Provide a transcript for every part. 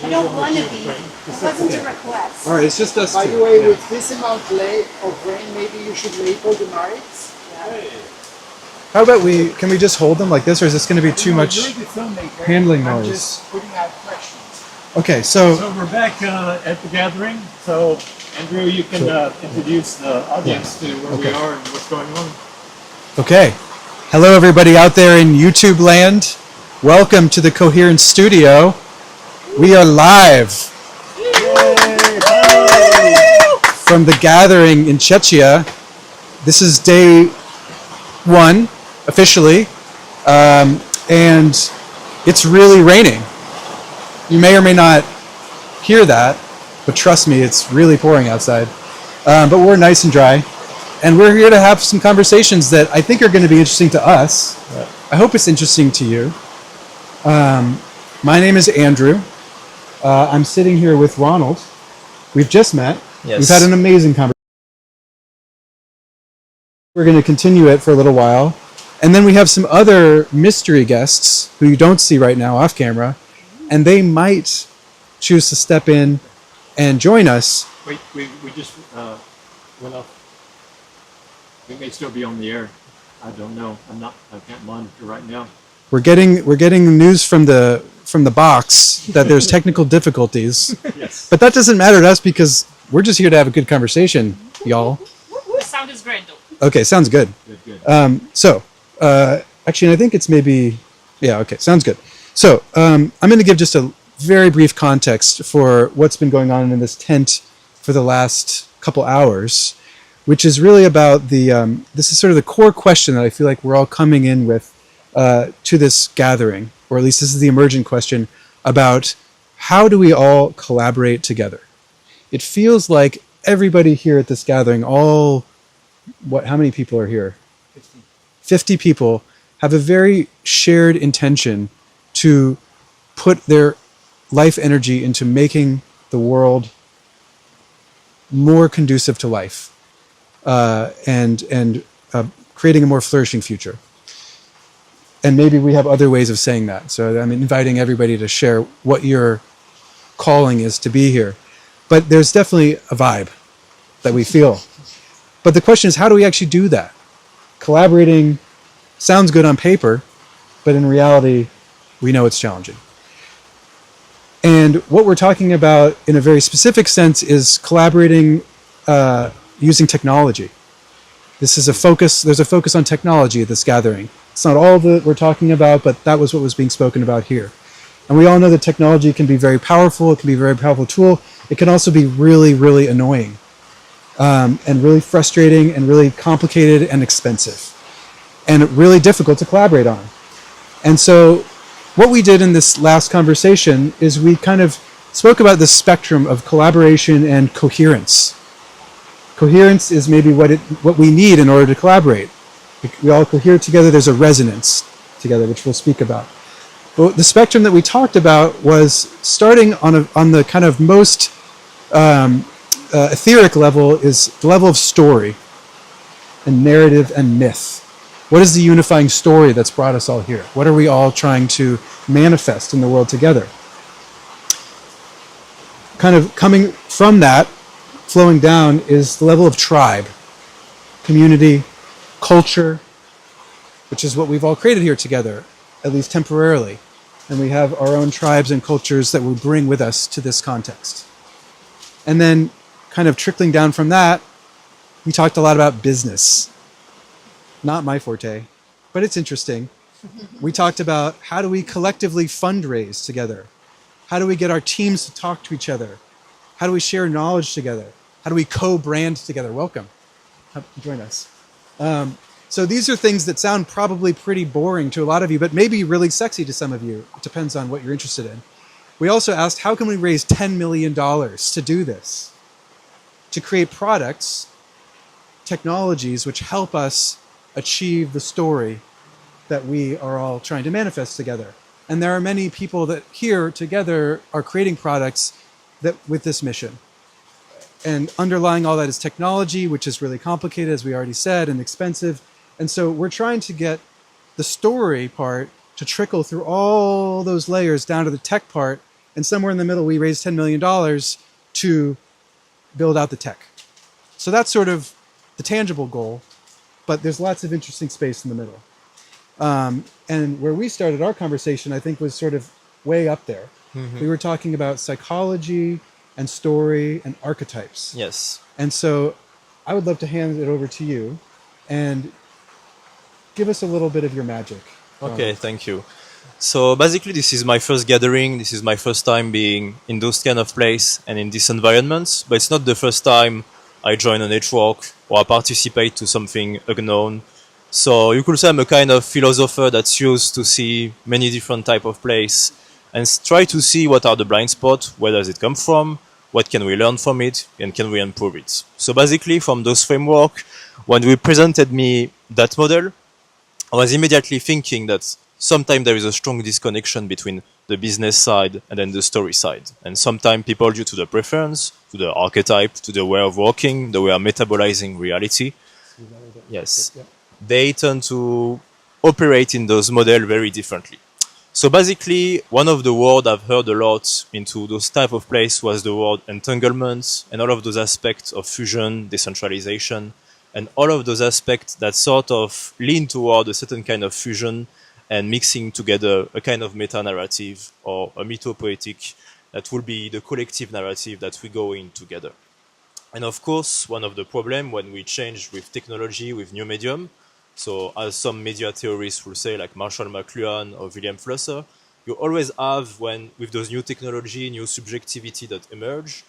I don't want to be. It wasn't a request. All right, it's just us By two. the way, with this amount of rain, maybe you should label the mics. How about can we just hold them like this, or is this going to be too much You're the filmmaker. handling I'm noise? just putting out questions. Okay, so So we're back at the gathering. So Andrew, you can introduce the audience to where we are and what's going on. okay. Hello, everybody out there in YouTube land. Welcome to the Coherence studio. We are live from the gathering in Czechia. This is day one, officially, and it's really raining. You may or may not hear that, but trust me, it's really pouring outside. But we're nice and dry, and we're here to have some conversations that I think are going to be interesting to us. I hope it's interesting to you. My name is Andrew. I'm sitting here with Ronald. We've just met. Yes. We've had an amazing conversation. We're going to continue it for a little while. And then we have some other mystery guests who you don't see right now off camera, and they might choose to step in and join us. We just went off. We may still be on the air. I don't know. I can't monitor right now. We're getting news from the box that there's technical difficulties. Yes. But that doesn't matter to us because we're just here to have a good conversation, y'all. The sound is great though. Okay, sounds good. Good. Actually, I think it's maybe, yeah, okay, sounds good. So, I'm going to give just a very brief context for what's been going on in this tent for the last couple hours, which is really about this is sort of the core question that I feel like we're all coming in with to this gathering, or at least this is the emergent question about how do we all collaborate together? It feels like everybody here at this gathering, how many people are here? 50 people have a very shared intention to put their life energy into making the world more conducive to life and creating a more flourishing future. And maybe we have other ways of saying that. So I'm inviting everybody to share what your calling is to be here. But there's definitely a vibe that we feel. But the question is, how do we actually do that? Collaborating sounds good on paper, but in reality, we know it's challenging. And what we're talking about in a very specific sense is collaborating using technology. There's a focus on technology at this gathering. It's not all that we're talking about, but that was what was being spoken about here. And we all know that technology can be very powerful. It can be a very powerful tool. It can also be really, really annoying. And really frustrating and really complicated and expensive and really difficult to collaborate on. And so what we did in this last conversation is we kind of spoke about the spectrum of collaboration and coherence. Coherence is maybe what we need in order to collaborate. We all cohere together, there's a resonance together, which we'll speak about. But the spectrum that we talked about was starting on the kind of most etheric level is the level of story and narrative and myth. What is the unifying story that's brought us all here? What are we all trying to manifest in the world together? Kind of coming from that, flowing down, is the level of tribe, community, culture, which is what we've all created here together, at least temporarily. And we have our own tribes and cultures that we bring with us to this context. And then kind of trickling down from that, we talked a lot about business. Not my forte, but it's interesting. We talked about how do we collectively fundraise together? How do we get our teams to talk to each other? How do we share knowledge together? How do we co-brand together? Welcome. Join us. So these are things that sound probably pretty boring to a lot of you, but maybe really sexy to some of you. It depends on what you're interested in. We also asked, how can we raise $10 million to do this? To create products, technologies, which help us achieve the story that we are all trying to manifest together. And there are many people that here together are creating products that with this mission. And underlying all that is technology, which is really complicated, as we already said, and expensive. And so we're trying to get the story part to trickle through all those layers down to the tech part And somewhere in the middle, we raised $10 million to build out the tech. So that's sort of the tangible goal, but there's lots of interesting space in the middle. And where we started our conversation, I think, was sort of way up there. We were talking about psychology and story and archetypes. Yes. And so I would love to hand it over to you and give us a little bit of your magic. Okay, thank you. So basically, this is my first gathering. This is my first time being in those kind of place and in this environment. But it's not the first time I join a network or I participate to something unknown. So you could say I'm a kind of philosopher that's used to see many different type of place and try to see what are the blind spots, where does it come from, what can we learn from it, and can we improve it. So basically, from those framework, when we presented me that model, I was immediately thinking that sometimes there is a strong disconnection between the business side and then the story side. And sometimes people, due to the preference, to the archetype, to the way of working, the way of metabolizing reality, yes, they tend to operate in those models very differently. So basically, one of the words I've heard a lot into those type of place was the word entanglement and all of those aspects of fusion, decentralization, and all of those aspects that sort of lean toward a certain kind of fusion and mixing together a kind of meta-narrative or a mythopoetic that will be the collective narrative that we go in together. And of course, one of the problems when we change with technology, with new medium, so as some media theorists will say, like Marshall McLuhan or William Flusser, you always have, when with those new technology, new subjectivity that emerge.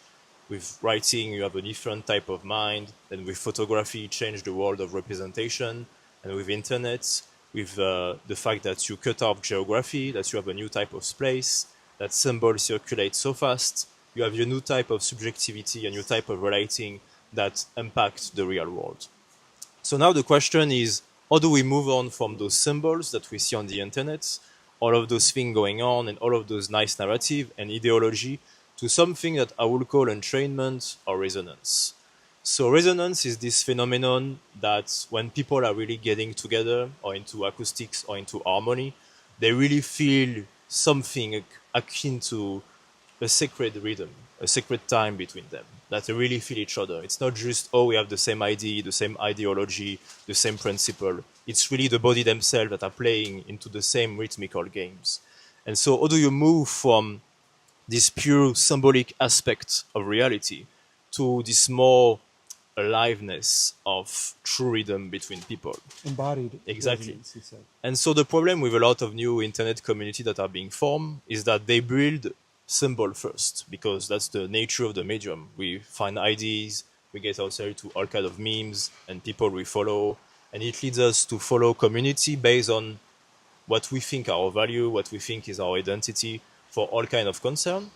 With writing, you have a different type of mind. Then with photography, change the world of representation. And with internet, with the fact that you cut off geography, that you have a new type of space, that symbols circulate so fast, you have a new type of subjectivity, a new type of writing that impact the real world. So now the question is, how do we move on from those symbols that we see on the internet, all of those things going on and all of those nice narrative and ideology to something that I would call entrainment or resonance. So resonance is this phenomenon that when people are really getting together or into acoustics or into harmony, they really feel something akin to a sacred rhythm, a sacred time between them, that they really feel each other. It's not just, oh, we have the same idea, the same ideology, the same principle. It's really the body themselves that are playing into the same rhythmical games. And so how do you move from this pure symbolic aspect of reality to this more aliveness of true rhythm between people? Embodied. Exactly. Resonance, you said. And so the problem with a lot of new internet community that are being formed is that they build symbol first, because that's the nature of the medium. We find ideas, we get ourselves to all kinds of memes and people we follow, and it leads us to follow community based on what we think our value, what we think is our identity for all kind of concern.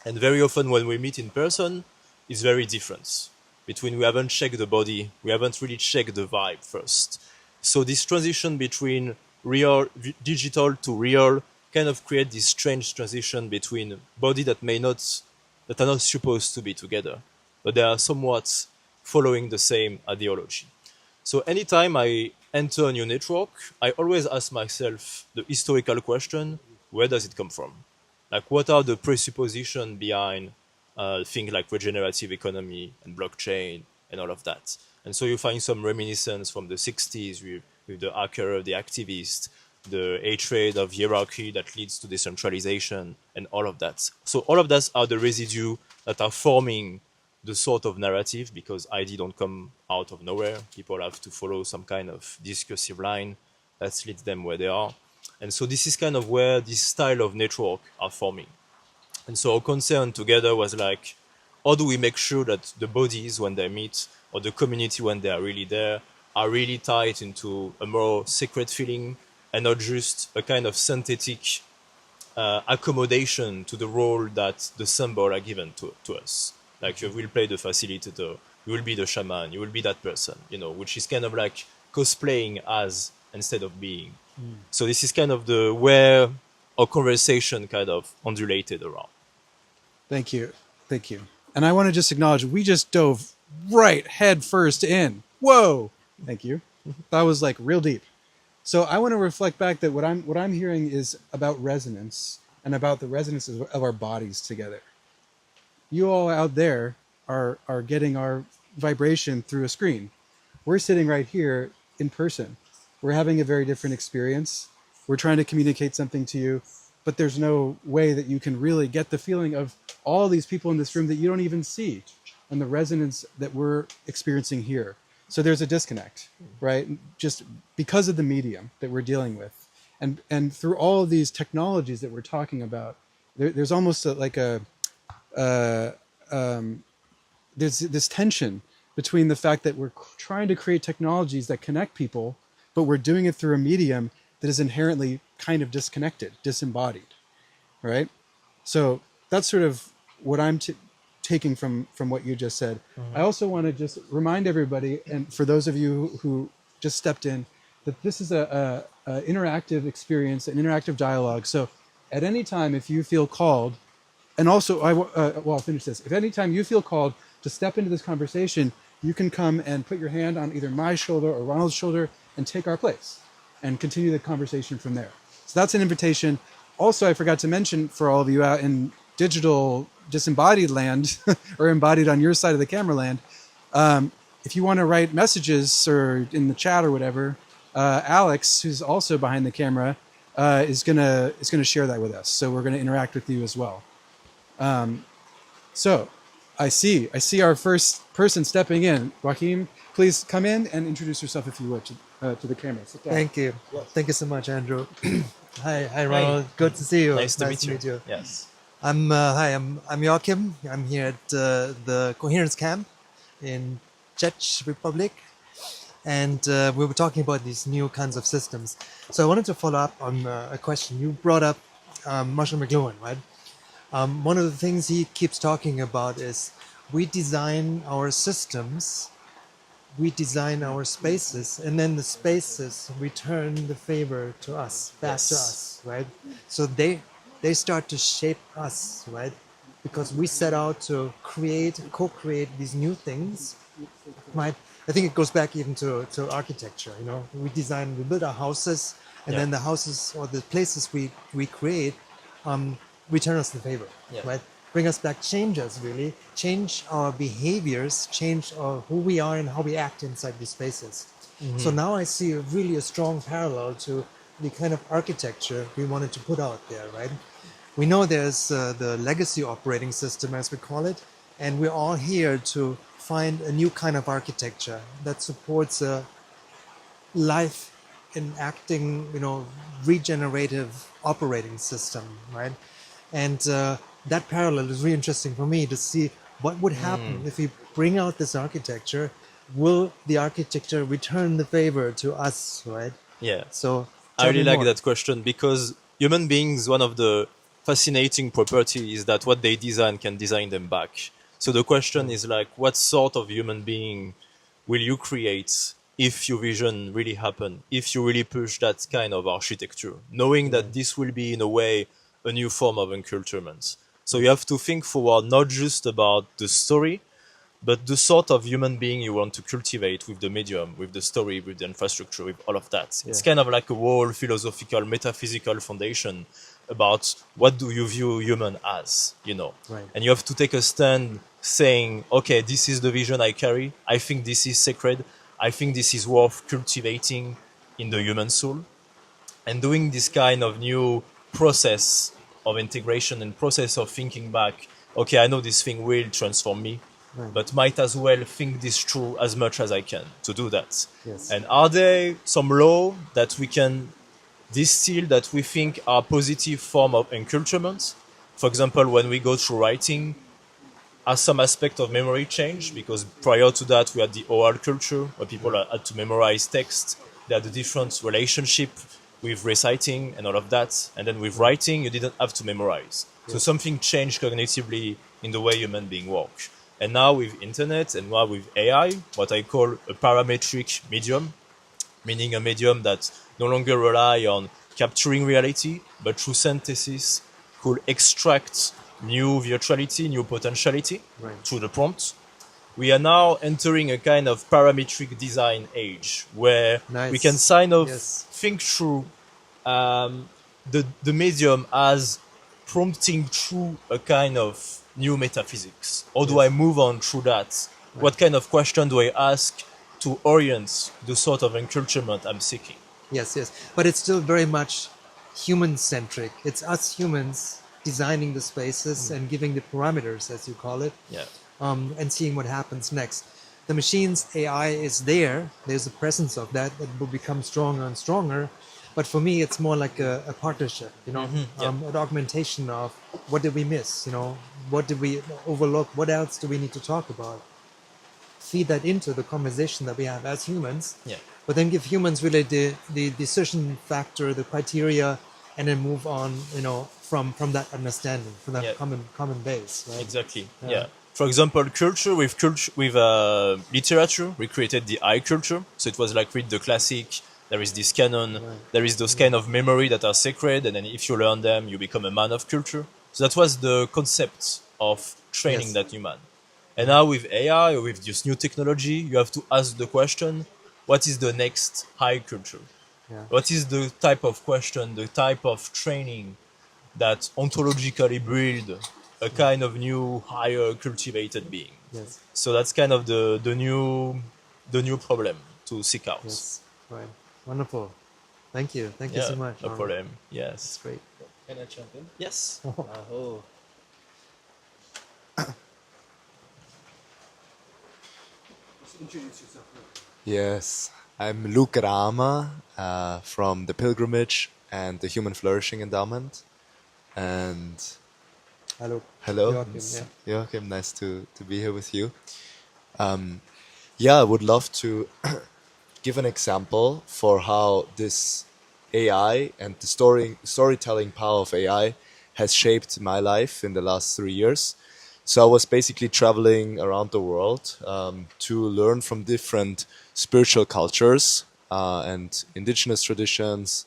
And very often when we meet in person, it's very different. Between we haven't checked the body, we haven't really checked the vibe first. So this transition between real, digital to real kind of create this strange transition between body that are not supposed to be together, but they are somewhat following the same ideology. So anytime I enter a new network, I always ask myself the historical question, where does it come from? Like, what are the presuppositions behind things like regenerative economy and blockchain and all of that? And so you find some reminiscence from the 60s with the hacker, the activist, the hatred of hierarchy that leads to decentralization and all of that. So all of that are the residue that are forming the sort of narrative, because ID don't come out of nowhere. People have to follow some kind of discursive line that leads them where they are. And so this is kind of where this style of network are forming. And so our concern together was like, how do we make sure that the bodies when they meet, or the community when they are really there, are really tied into a more sacred feeling and not just a kind of synthetic accommodation to the role that the symbol are given to us. Like, you will play the facilitator, you will be the shaman, you will be that person, which is kind of like cosplaying as instead of being. So this is kind of where our conversation kind of undulated around. Thank you. Thank you. And I want to just acknowledge, we just dove right head first in. Whoa. Thank you. That was like real deep. So I want to reflect back that what I'm hearing is about resonance and about the resonances of our bodies together. You all out there are getting our vibration through a screen. We're sitting right here in person. We're having a very different experience. We're trying to communicate something to you, but there's no way that you can really get the feeling of all these people in this room that you don't even see, and the resonance that we're experiencing here. So there's a disconnect, right? Just because of the medium that we're dealing with. And through all of these technologies that we're talking about, there's almost there's this tension between the fact that we're trying to create technologies that connect people, but we're doing it through a medium that is inherently kind of disconnected, disembodied, right? So that's sort of what I'm taking from what you just said. I also want to just remind everybody, and for those of you who just stepped in, that this is a interactive experience, an interactive dialogue. So at any time, if you feel called, and also, I'll finish this. If any time you feel called to step into this conversation, you can come and put your hand on either my shoulder or Ronald's shoulder and take our place and continue the conversation from there. So that's an invitation. Also, I forgot to mention for all of you out in digital disembodied land or embodied on your side of the camera land, if you want to write messages or in the chat or whatever, Alex, who's also behind the camera, is gonna share that with us. So we're gonna interact with you as well. So I see our first person stepping in. Joaquin, please come in and introduce yourself if you would to the camera. Sit down. Thank you. Thank you so much, Andrew. Hi, Ronald. Good to see you. Nice to meet you. Yes. I'm Joachim. I'm here at the Coherence camp in Czech Republic, and we were talking about these new kinds of systems. So I wanted to follow up on a question you brought up, Marshall McLuhan, right? One of the things he keeps talking about is we design our systems, we design our spaces, and then the spaces return the favor to us, back to us, right? So they start to shape us, right? Because we set out to co-create these new things, right? I think it goes back even to architecture, you know? We build our houses, and then the houses or the places we create return us the favor, right? Bring us back, change us really, change our behaviors, change who we are and how we act inside these spaces. So now I see a strong parallel to the kind of architecture we wanted to put out there, right? We know there's the legacy operating system, as we call it, and we're all here to find a new kind of architecture that supports a life enacting, regenerative operating system, right? And that parallel is really interesting for me to see what would happen if we bring out this architecture. Will the architecture return the favor to us, right? Yeah. So I really like that question because human beings, one of the fascinating properties is that what they design can design them back. So the question is like, what sort of human being will you create if your vision really happen, if you really push that kind of architecture, knowing that this will be in a way a new form of enculturement. So you have to think forward not just about the story, but the sort of human being you want to cultivate with the medium, with the story, with the infrastructure, with all of that. It's kind of like a whole philosophical, metaphysical foundation about what do you view human as, Right. And you have to take a stand saying, okay, this is the vision I carry. I think this is sacred. I think this is worth cultivating in the human soul. And doing this kind of new process of integration and process of thinking back, okay, I know this thing will transform me, but might as well think this through as much as I can to do that. Yes. And are there some law that we can distill that we think are positive form of enculturement? For example, when we go through writing, are some aspect of memory change? Because prior to that, we had the oral culture where people had to memorize text. They had a different relationship with reciting and all of that. And then with writing, you didn't have to memorize. So something changed cognitively in the way human beings work. And now with internet and now with AI, what I call a parametric medium, meaning a medium that no longer rely on capturing reality, but through synthesis could extract new virtuality, new potentiality through the prompt. We are now entering a kind of parametric design age where we can think through the medium as prompting through a kind of new metaphysics? How do I move on through that? What kind of question do I ask to orient the sort of enculturement I'm seeking? Yes, yes. But it's still very much human centric. It's us humans designing the spaces and giving the parameters, as you call it, Yeah. and seeing what happens next. The machine's AI is there. There's a presence of that that will become stronger and stronger. But for me, it's more like a partnership, yeah. an augmentation of what did we miss, what did we overlook, what else do we need to talk about? Feed that into the conversation that we have as humans, Yeah. but then give humans really the decision factor, the criteria, and then move on, from that understanding, from that Yeah. common base, right? Exactly. Yeah. Yeah. For example, culture with literature, we created the I culture. So it was like read the classic. There is this canon. There is those kind of memory that are sacred, and then if you learn them, you become a man of culture. So that was the concept of training Yes. that human. And now with AI or with this new technology, you have to ask the question: what is the next high culture? Yeah. What is the type of question, the type of training that ontologically build a kind of new, higher cultivated being? Yes. So that's kind of the new problem to seek out. Yes. Right. Wonderful. Thank you. Thank you Yeah, so much. no Arno. problem. That's Yes. great. Can I jump in? Yes. Oh. Yes, I'm Luke Rama from the Pilgrimage and the Human Flourishing Endowment. And Hello. hello, Joachim, yeah. Joachim, nice to be here with you. Yeah, I would love to give an example for how this AI and the storytelling power of AI has shaped my life in the last 3 years. So I was basically traveling around the world to learn from different spiritual cultures and indigenous traditions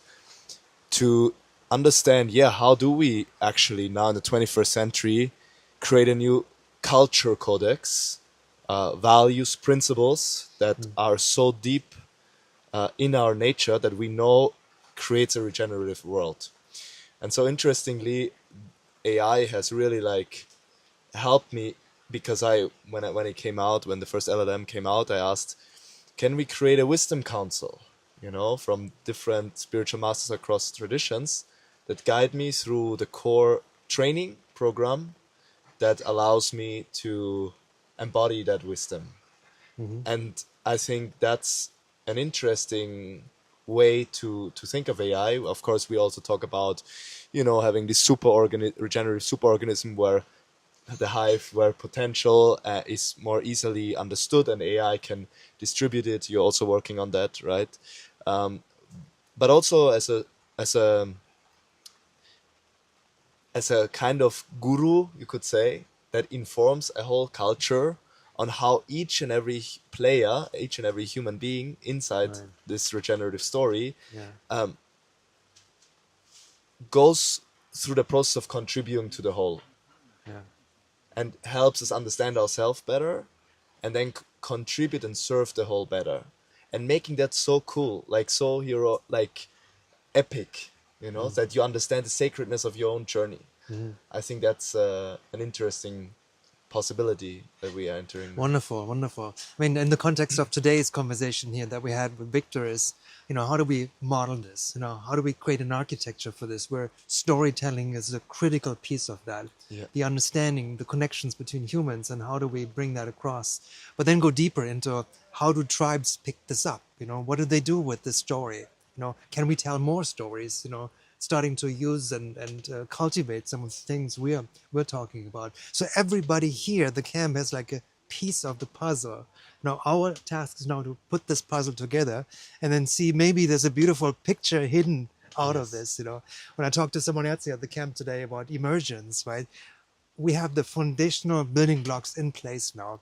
to understand, how do we actually now in the 21st century create a new culture codex, values, principles that are so deep in our nature that we know creates a regenerative world. And so interestingly, AI has really helped me because when it came out, when the first LLM came out, I asked, can we create a wisdom council, from different spiritual masters across traditions that guide me through the core training program that allows me to embody that wisdom. And I think that's an interesting way to think of AI. Of course, we also talk about, having this regenerative superorganism where the hive, where potential is more easily understood and AI can distribute it. You're also working on that, right? But also as a kind of guru, you could say, that informs a whole culture on how each and every player, each and every human being inside Right. this regenerative story Yeah. goes through the process of contributing to the whole Yeah. and helps us understand ourselves better and then contribute and serve the whole better. And making that so cool, so hero, epic, that you understand the sacredness of your own journey. I think that's an interesting possibility that we are entering. Wonderful, wonderful. I mean, in the context of today's conversation here that we had with Victor is, how do we model this? How do we create an architecture for this where storytelling is a critical piece of that? Yeah. The understanding, the connections between humans, and how do we bring that across? But then go deeper into how do tribes pick this up? What do they do with this story? Can we tell more stories? Starting to use and cultivate some of the things we're talking about. So everybody here, the camp has like a piece of the puzzle. Now our task is now to put this puzzle together and then see maybe there's a beautiful picture hidden out of this. When I talked to someone else here at the camp today about emergence, right? We have the foundational building blocks in place now.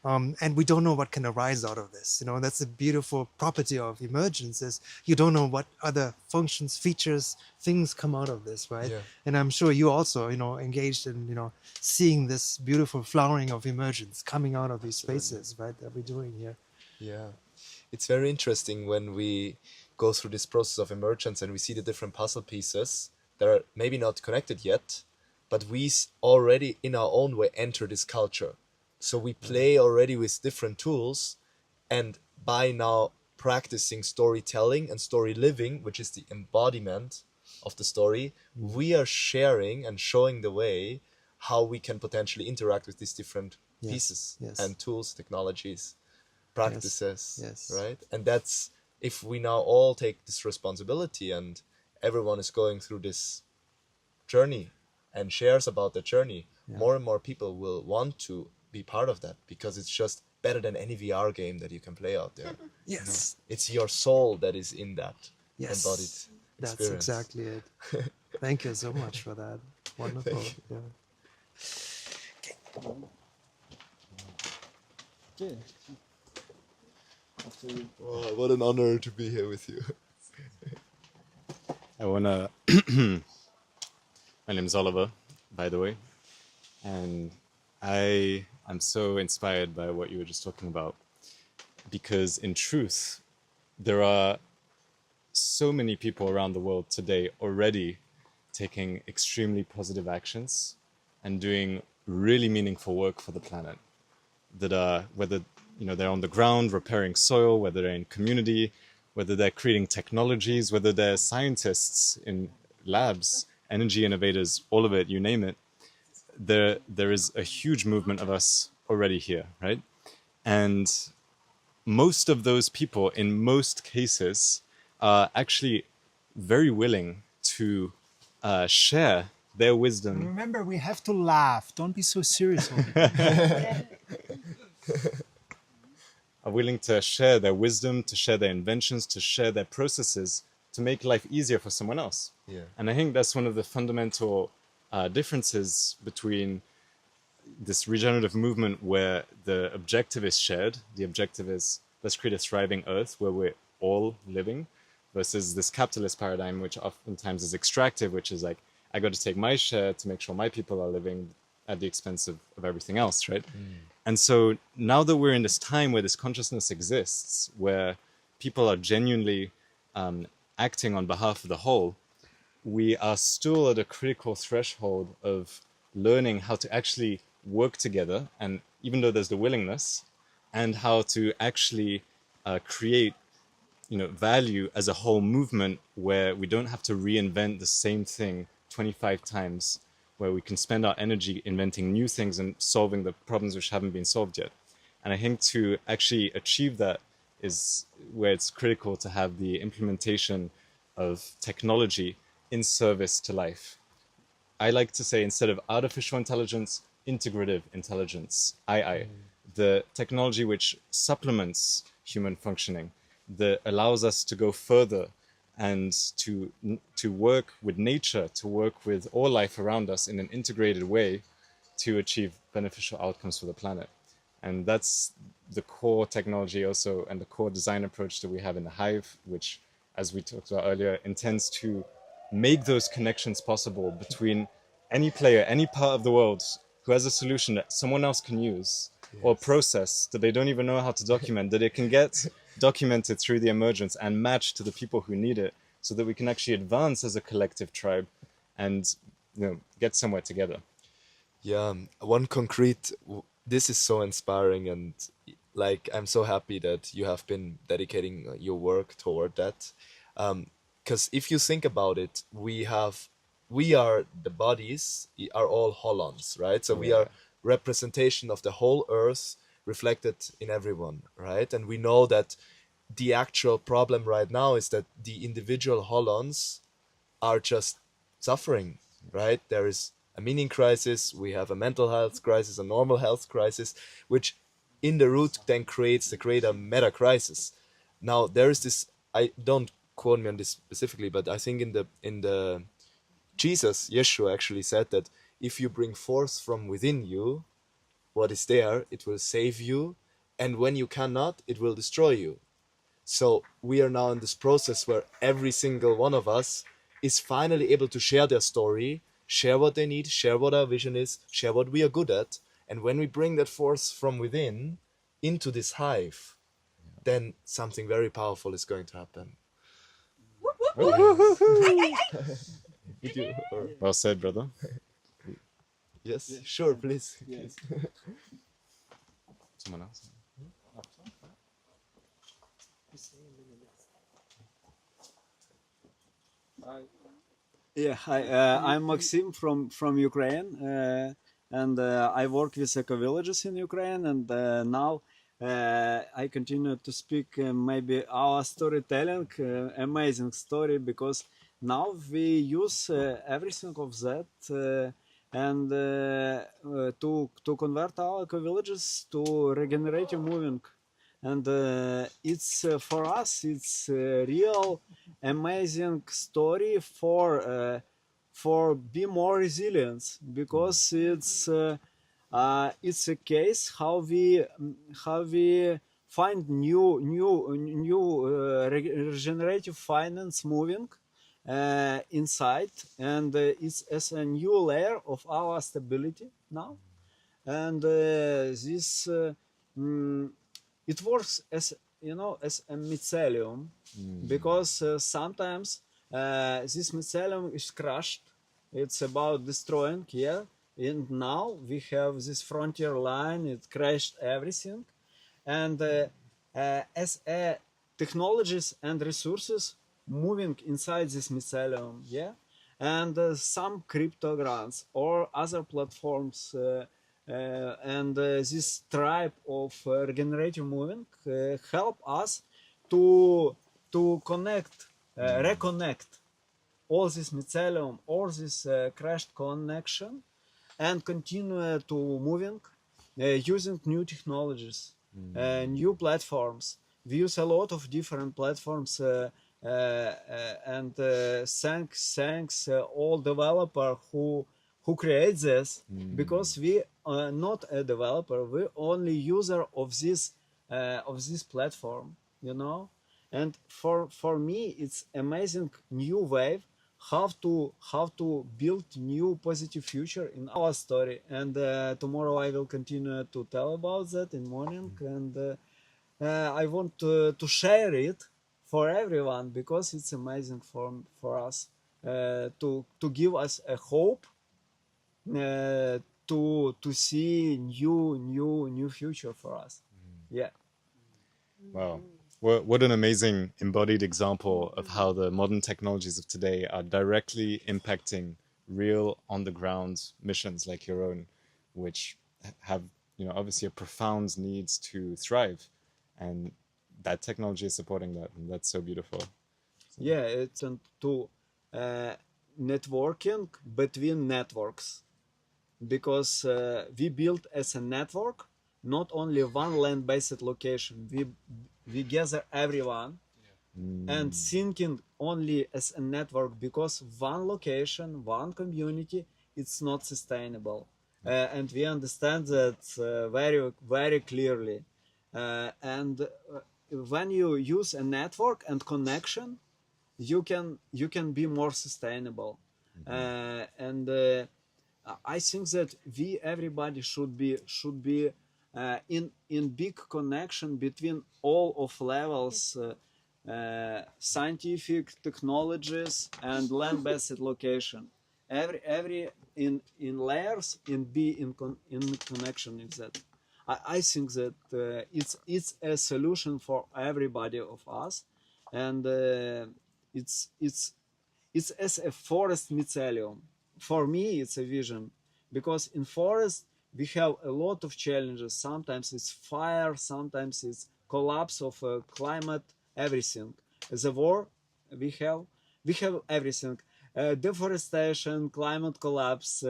And we don't know what can arise out of this. That's a beautiful property of emergence is you don't know what other functions, features, things come out of this, right? Yeah. And I'm sure you also, engaged in, seeing this beautiful flowering of emergence coming out of these spaces, right, that we're doing here. Yeah. It's very interesting when we go through this process of emergence and we see the different puzzle pieces that are maybe not connected yet, but already in our own way enter this culture. So we play already with different tools, and by now practicing storytelling and story living, which is the embodiment of the story, we are sharing and showing the way how we can potentially interact with these different Yes, pieces yes. and tools, technologies, practices, yes. right? And that's, if we now all take this responsibility and everyone is going through this journey and shares about the journey, more and more people will want to be part of that, because it's just better than any VR game that you can play out there. Yes. It's your soul that is in that Yes. embodied That's experience. exactly it. Thank you so much for that. Wonderful. Yeah. Oh, what an honor to be here with you. I wanna. My name's Oliver, by the way, and I'm so inspired by what you were just talking about, because in truth, there are so many people around the world today already taking extremely positive actions and doing really meaningful work for the planet. That are, whether they're on the ground repairing soil, whether they're in community, whether they're creating technologies, whether they're scientists in labs, energy innovators, all of it, you name it. There is a huge movement of us already here, right? And most of those people, in most cases, are actually very willing to share their wisdom. Remember, we have to laugh. Don't be so serious all the time. Are willing to share their wisdom, to share their inventions, to share their processes, to make life easier for someone else. Yeah. And I think that's one of the fundamental differences between this regenerative movement, where the objective is shared. The objective is, let's create a thriving earth where we're all living, versus this capitalist paradigm, which oftentimes is extractive, which is like, I got to take my share to make sure my people are living at the expense of everything else, right? And so now that we're in this time where this consciousness exists, where people are genuinely acting on behalf of the whole, we are still at a critical threshold of learning how to actually work together, and even though there's the willingness, and how to actually create value as a whole movement, where we don't have to reinvent the same thing 25 times, where we can spend our energy inventing new things and solving the problems which haven't been solved yet. And I think to actually achieve that is where it's critical to have the implementation of technology in service to life. I like to say, instead of artificial intelligence, integrative intelligence, II, the technology which supplements human functioning, that allows us to go further and to work with nature, to work with all life around us in an integrated way to achieve beneficial outcomes for the planet. And that's the core technology also, and the core design approach that we have in the Hive, which, as we talked about earlier, intends to make those connections possible between any player, any part of the world who has a solution that someone else can use, or process that they don't even know how to document, that it can get documented through the emergence and matched to the people who need it, so that we can actually advance as a collective tribe and get somewhere together. Yeah, one concrete, this is so inspiring, and like, I'm so happy that you have been dedicating your work toward that. Because if you think about it, we are, the bodies are all holons, right? So we are representation of the whole earth reflected in everyone, right? And we know that the actual problem right now is that the individual holons are just suffering, right? There is a meaning crisis, we have a mental health crisis, a normal health crisis, which in the root then creates the greater meta crisis. Now there is this, I don't quote me on this specifically, but I think in the Yeshua actually said that if you bring forth from within you what is there, it will save you, and when you cannot, it will destroy you. So we are now in this process where every single one of us is finally able to share their story, share what they need, share what our vision is, share what we are good at. And when we bring that force from within into this hive, then something very powerful is going to happen. Well said, brother. Yes, sure, please. Yes. Someone else? Yeah, hi. I'm Maxim from Ukraine, and I work with eco-villages in Ukraine. And now I continue to speak maybe our storytelling, amazing story, because now we use everything of that and to convert our eco-villages to regenerative moving. And it's for us it's a real amazing story for be more resilient, because it's a case how we find new regenerative finance moving inside, and it's as a new layer of our stability now. And this it works as as a mycelium, because sometimes this mycelium is crushed. It's about destroying, yeah. And now we have this frontier line. It crashed everything, and as technologies and resources moving inside this mycelium, yeah. And some cryptograms or other platforms and this tribe of regenerative moving help us to connect, reconnect all this mycelium, all this crashed connection, and continue to moving using new technologies, new platforms. We use a lot of different platforms, and thanks all developer who create this, because we are not a developer, we only user of this platform, you know. And for me it's amazing new wave how to build new positive future in our story. And tomorrow I will continue to tell about that in morning. And I want to share it for everyone, because it's amazing for us to give us a hope to see new future for us. Yeah. Wow. What an amazing embodied example of how the modern technologies of today are directly impacting real on the ground missions like your own, which have, obviously a profound need to thrive. And that technology is supporting that. And that's so beautiful. Yeah, it's to networking between networks, because we build as a network, not only one land-based location. We gather everyone and thinking only as a network, because one location, one community, it's not sustainable. And we understand that very clearly. And when you use a network and connection, you can be more sustainable. And I think that we everybody should be in big connection between all of levels, scientific technologies and land-based location. Every in layers in be in connection with that. I think that it's a solution for everybody of us. And it's as a forest mycelium. For me, it's a vision, because in forest we have a lot of challenges. Sometimes it's fire, sometimes it's collapse of climate, everything. The war we have everything. Deforestation, climate collapse,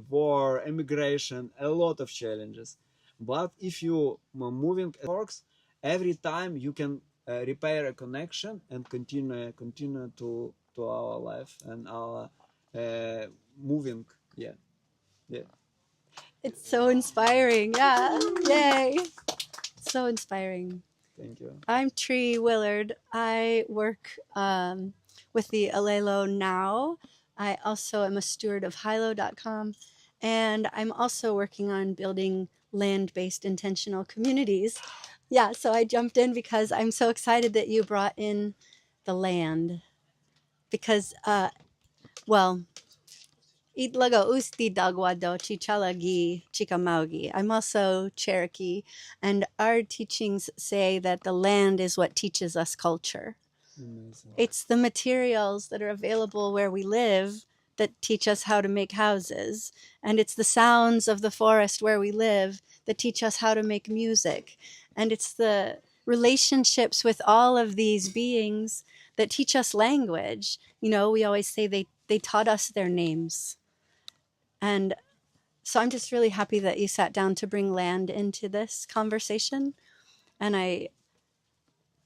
war, immigration, a lot of challenges. But if you moving works, every time you can repair a connection and continue to our life and our moving. Yeah, yeah. It's so inspiring. Yeah. Yay. So inspiring. Thank you. I'm Tree Willard. I work with the Alelo now. I also am a steward of hilo.com. And I'm also working on building land-based intentional communities. Yeah, so I jumped in because I'm so excited that you brought in the land. Because, well, Itlago usti dagwado chichalagi chikamaugi. I'm also Cherokee, and our teachings say that the land is what teaches us culture. Amazing. It's the materials that are available where we live that teach us how to make houses. And it's the sounds of the forest where we live that teach us how to make music. And it's the relationships with all of these beings that teach us language. You know, we always say they taught us their names. And so I'm just really happy that you sat down to bring land into this conversation. And I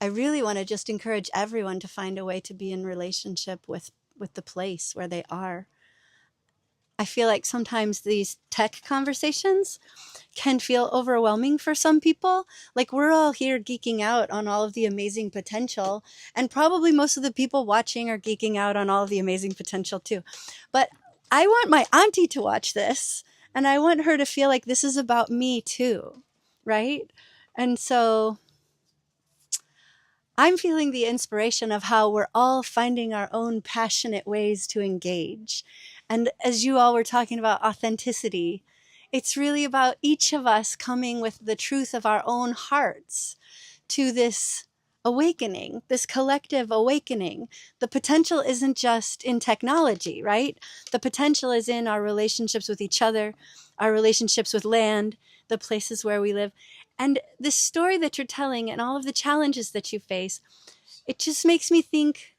really want to just encourage everyone to find a way to be in relationship with the place where they are. I feel like sometimes these tech conversations can feel overwhelming for some people. Like we're all here geeking out on all of the amazing potential, and probably most of the people watching are geeking out on all of the amazing potential too. But I want my auntie to watch this, and I want her to feel like this is about me too, right? And so I'm feeling the inspiration of how we're all finding our own passionate ways to engage. And as you all were talking about authenticity, it's really about each of us coming with the truth of our own hearts to this awakening, this collective awakening. The potential isn't just in technology, right? The potential is in our relationships with each other, our relationships with land, the places where we live. And this story that you're telling and all of the challenges that you face, it just makes me think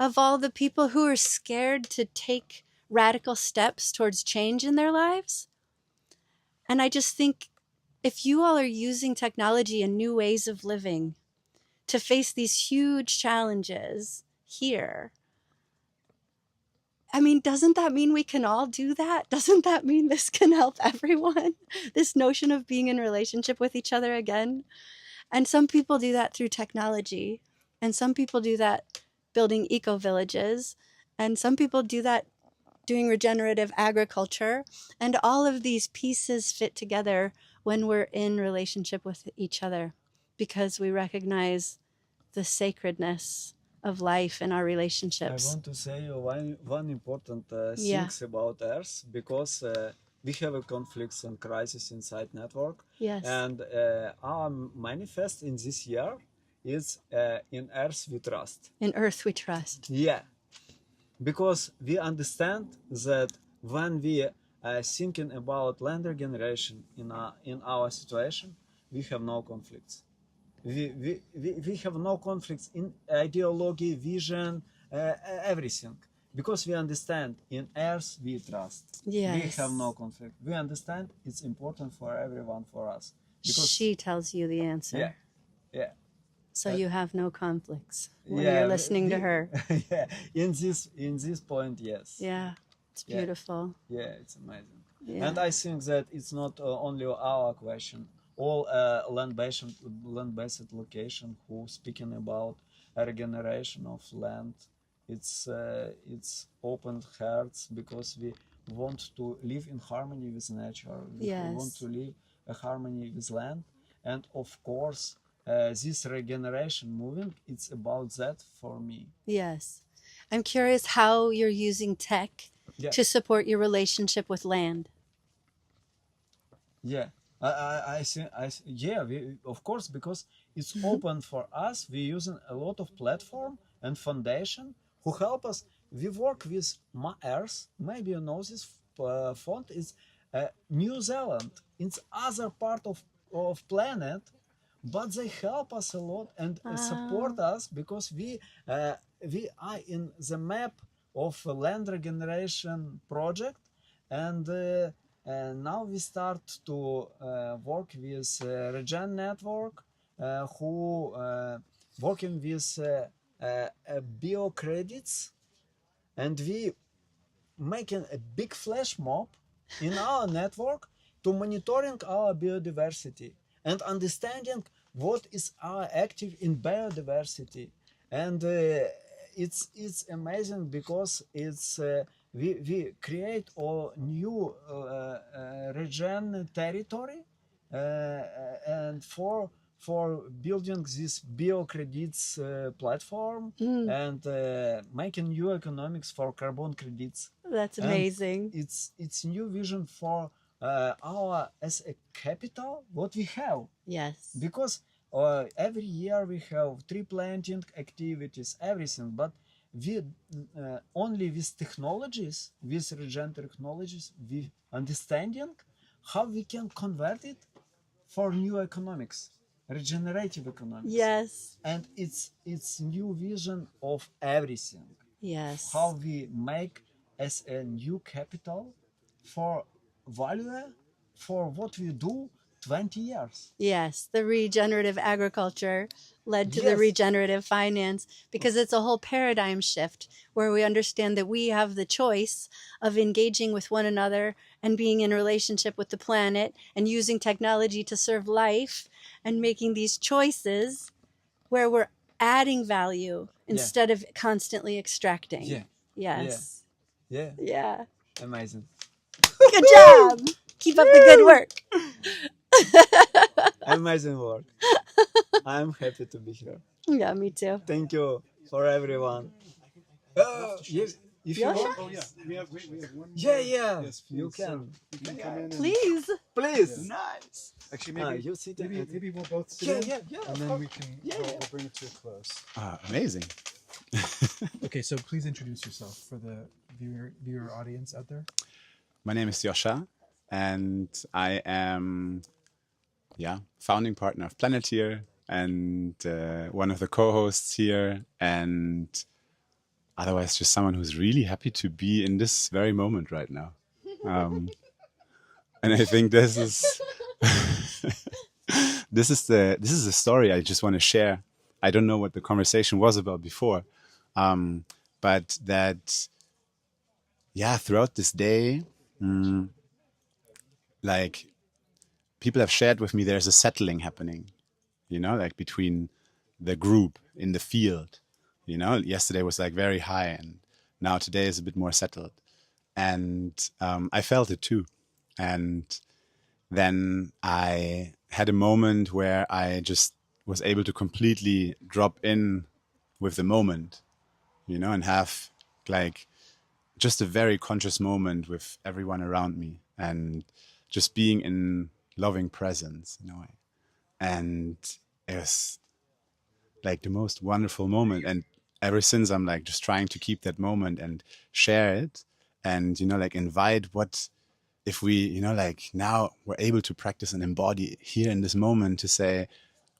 of all the people who are scared to take radical steps towards change in their lives. And I just think if you all are using technology and new ways of living to face these huge challenges here, I mean, doesn't that mean we can all do that? Doesn't that mean this can help everyone? This notion of being in relationship with each other again? And some people do that through technology. And some people do that building eco-villages. And some people do that doing regenerative agriculture. And all of these pieces fit together when we're in relationship with each other, because we recognize the sacredness of life in our I relationships. want to say one important Yeah. things about Earth, because we have a conflicts and crisis inside network. Yes. And our manifest in this year is in Earth we trust. In earth we trust. Yeah, because we understand that when we are thinking about land regeneration in our situation, we have no conflicts. We have no conflicts in ideology, vision, everything. Because we understand in Earth we trust. Yes. We have no conflict. We understand it's important for everyone, for us. Because She tells you the answer. yeah, yeah. So you have no conflicts when Yeah, you're listening to her. Yeah, in this point, yes. Yeah. It's Yeah. beautiful. Yeah, it's amazing. Yeah. And I think that it's not only our question. All land-based location who speaking about a regeneration of land, it's open hearts, because we want to live in harmony with nature. We Yes. want to live a harmony with land, and of course, this regeneration movement, it's about that for me. Yes. I'm curious how you're using tech Yeah. to support your relationship with land. Yeah, I think yeah, of course, because it's open for us. We using a lot of platform and foundation who help us. We work with Earth. Maybe you know this font is New Zealand. It's other part of planet, but they help us a lot and support us, because we are in the map of a land regeneration project. And now we start to work with Regen Network, who working with bio credits, and we making a big flash mob in our network to monitoring our biodiversity and understanding what is our active in biodiversity. And it's amazing, because it's we create a new regen territory, and for building this bio credits platform, and making new economics for carbon credits. That's And amazing. it's new vision for our as a capital what we have, Yes. because every year we have tree planting activities, everything, but we only with technologies, with regenerative technologies, we understanding how we can convert it for new economics, regenerative economics. Yes. And it's new vision of everything, Yes. how we make as a new capital for value for what we do 20 years. Yes, the regenerative agriculture led to the Yes. regenerative finance, because it's a whole paradigm shift where we understand that we have the choice of engaging with one another and being in relationship with the planet and using technology to serve life and making these choices where we're adding value instead of constantly extracting. Yeah. Yes. Yeah, Yeah. amazing. Good job. Keep up the good work. Amazing work. I'm happy to be here. Yeah, me too. Thank you for everyone. Yes, if you Yasha? want. Oh yeah, we have one. Yeah, yeah. Yes, You please. can. You can come in. Please. Please. Nice. Actually, You sit there. maybe we'll both sit Yeah, in, yeah, yeah, and of then course. we can we'll bring it to a close. Amazing. Okay, so please introduce yourself for the viewer audience out there. My name is Yosha, and I am, founding partner of Planeteer and one of the co-hosts here, and otherwise just someone who's really happy to be in this very moment right now. And I think this is this is the story I just want to share. I don't know what the conversation was about before, but that throughout this day, like people have shared with me, there's a settling happening, like between the group in the field. Yesterday was like very high, and now today is a bit more settled, and I felt it too. And then I had a moment where I just was able to completely drop in with the moment, and have like just a very conscious moment with everyone around me, and just being in loving presence in a way. And it was like the most wonderful moment. And ever since, I'm like just trying to keep that moment and share it, and like invite what if we like now we're able to practice and embody here in this moment to say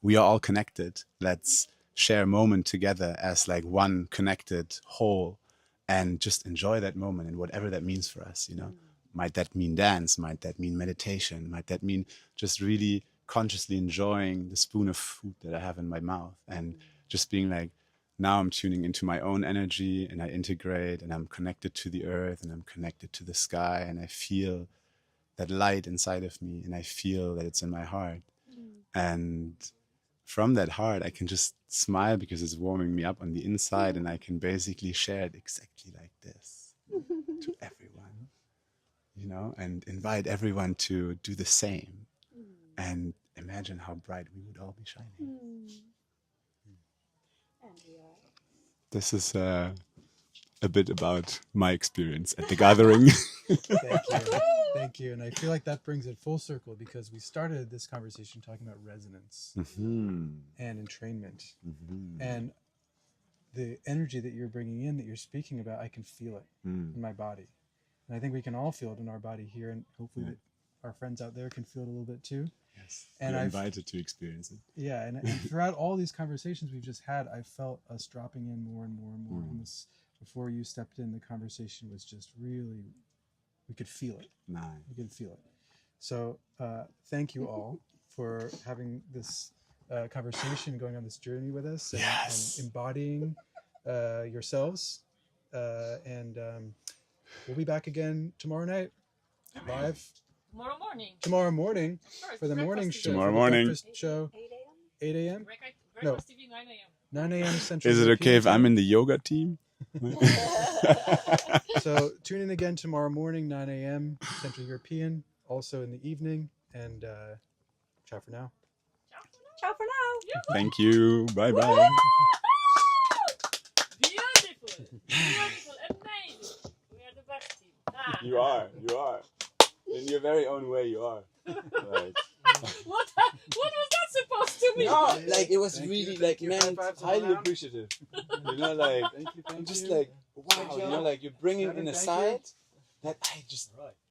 we are all connected. Let's share a moment together as like one connected whole, and just enjoy that moment and whatever that means for us. Might that mean dance? Might that mean meditation? Might that mean just really consciously enjoying the spoon of food that I have in my mouth, and just being like, now I'm tuning into my own energy, and I integrate, and I'm connected to the earth, and I'm connected to the sky, and I feel that light inside of me, and I feel that it's in my heart. And from that heart, I can just smile because it's warming me up on the inside, and I can basically share it exactly like this to everyone, and invite everyone to do the same, and imagine how bright we would all be shining. This is a bit about my experience at the gathering. Thank you. And I feel like that brings it full circle, because we started this conversation talking about resonance and entrainment. And the energy that you're bringing in, that you're speaking about, I can feel it in my body. And I think we can all feel it in our body here, and hopefully that our friends out there can feel it a little bit too. Yes, and I'm invited to experience it. Yeah, and throughout all these conversations we've just had, I felt us dropping in more and more and more. And this, before you stepped in, the conversation was just really, we could feel it. Nice. We could feel it. So thank you all for having this conversation, going on this journey with us, and embodying yourselves. And we'll be back again tomorrow night, live. Tomorrow morning for the morning show. Tomorrow morning. Breakfast show. 8 a.m. No. 9 a.m. Central. Is it okay if I'm in the yoga team? So tune in again tomorrow morning, 9 a.m. Central European, also in the evening. And ciao for now. Ciao for now. Thank you. Bye bye. Beautiful. Beautiful. Amazing. We are the best. You are. In your very own way, you are. Like, What was that supposed to mean? no, like it was Thank really you, like thank you. man, High five to highly Milan. appreciative. You know, like Thank you. I'm just you. like wow, you know, like you're bringing in a Thank you. side that I just